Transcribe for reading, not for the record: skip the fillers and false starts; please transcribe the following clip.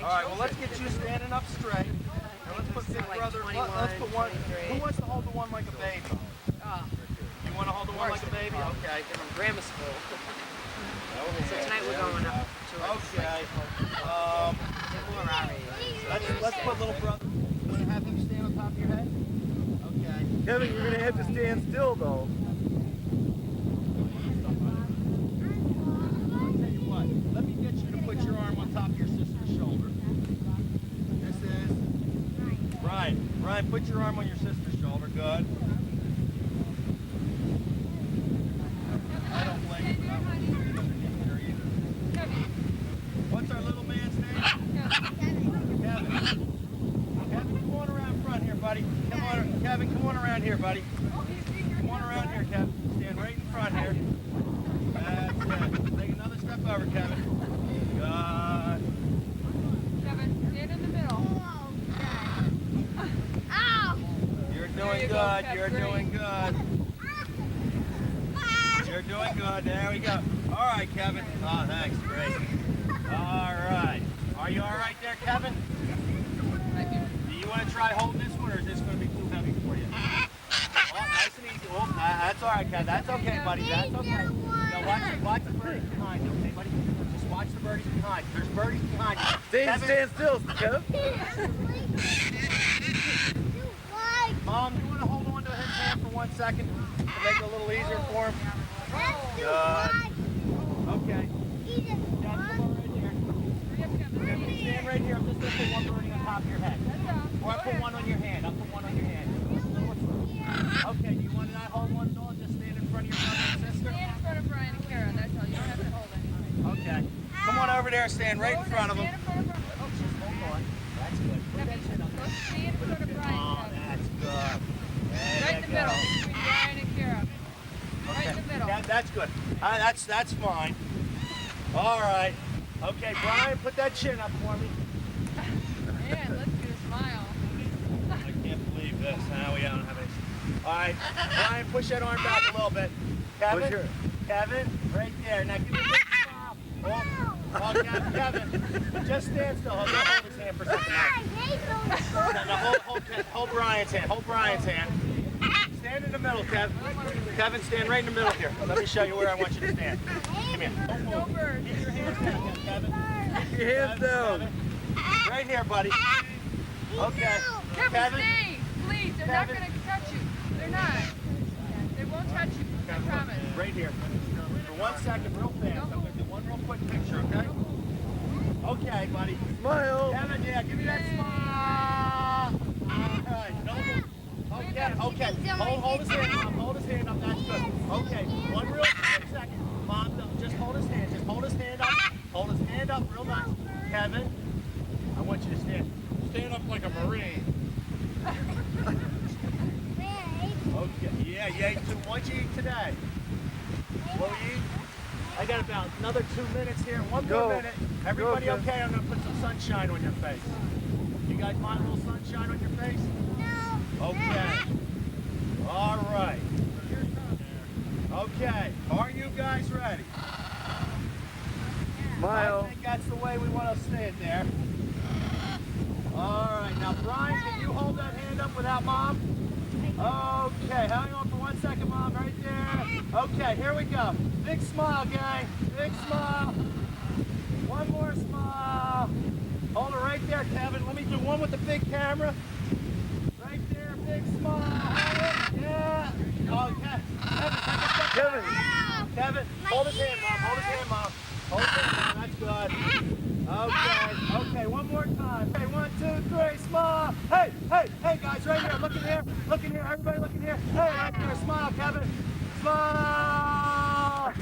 All right, well, let's get you standing up straight. Now let's put big brother, let's put one. Who wants to hold the one like a baby? You want to hold the one like a baby? Okay. They're from grammar school. So tonight we're going up to Okay. more our age. Let's put little brother. You want to have him stand on top of your head? Okay. Kevin, you're gonna have to stand still though. I'll tell you what. Let me get you to put your arm on top of your sister's shoulder. This is Brian. Brian, put your arm on your sister's shoulder. Good. I don't blame you. I wouldn't do it underneath there either. What's our little man's name? Kevin. Kevin, come on around front here, buddy. Come on, Kevin, come on around here, buddy. Come on around here, Kevin. Stand right in front here. That's it. Take another step over, Kevin. Good. Kevin, stand in the middle. You're doing you go, good. Kev. You're Great. doing good. You're doing good. There we go. All right, Kevin. Oh, thanks. Great. All right. Are you all right there, Kevin? Do you want to try holding this one, or is this going to be too heavy for you? Oh, nice and easy. Oh, that's all right, Kevin. That's okay, buddy. That's okay. Now watch the birdies behind you, okay, buddy? Just watch the birdies behind you. There's birdies behind you. Stand still, Kevin. Mom, you want to hold on to his hand for 1 second to make it a little easier for him? Good. Okay. Dad, come on right there. Kevin, stand right here. I'm just going to put one birdie on top of your head. Or I'll put one on your hand. I'll put one on your hand. Okay, do you want to not hold one at all? Just stand in front of your brother and sister? Stand in front of Brian and Kara, that's all. You don't have to hold anything. Okay. Come on over there. Stand right in front of them. Stand in front of Brian. Oh, just hold on. That's good. Put that chin up. Go stand in front of Brian. Oh, Kevin. that's good. There Right in you the middle, go. between Brian and Kara. Right in the middle. That's good. That's fine. All right. Okay, Brian, put that chin up for me. Man, let's get a smile. I can't believe this. Now we don't have any. All right, Brian, push that arm back a little bit. Kevin, right there. Now give me a big smile. Oh, Kevin, just stand still. Hold his hand for a second. Now, hold Brian's hand. Hold Brian's hand. Stand in the middle, Kevin. Kevin, stand right in the middle here. Let me show you where I want you to stand. Come here. No birds. Keep your hands down, Kevin. Keep your hands down. Right here, buddy. Okay. Kevin, stay. Please, they're not Kevin. going to touch you. They're not. They won't touch you. I promise. Right here. For 1 second, real fast. I'm going to do one real quick picture, okay? Okay, buddy. Smile. Kevin, yeah, give me that smile. All right. Okay. Hold his hand up. Hold his hand up. That's good. Okay. One real quick second. Mom, no, just hold his hand. Just hold his hand up. Hold his hand up real nice. Kevin, I want you to stand up like a Marine. Okay. Yeah, you ate too much. You eat today. What will you eat? I got about another 2 minutes here. One more minute. Everybody Go, okay? I'm going to put some sunshine on your face. You guys want a little sunshine on your face? No. Okay. All right. Okay. Are you guys ready? Smile. I think that's the way we want to stand there. All right. Now, Brian, can you hold that hand up without Mom? Okay. Hang on for 1 second, Mom. Right there. Okay. Here we go. Big smile, gang. Big smile. One more smile. Hold it right there, Kevin. Let me do one with the big camera. Right there. Big smile. Hold it. Yeah. Okay. Kevin, hold his hand, Mom. Hold his hand, Mom. Hold his hand, Mom. That's good. Okay, one more time. Okay, 1, 2, 3, smile. Hey, guys, right here. Look in here. Everybody look in here. Hey, right there. Smile, Kevin. Smile.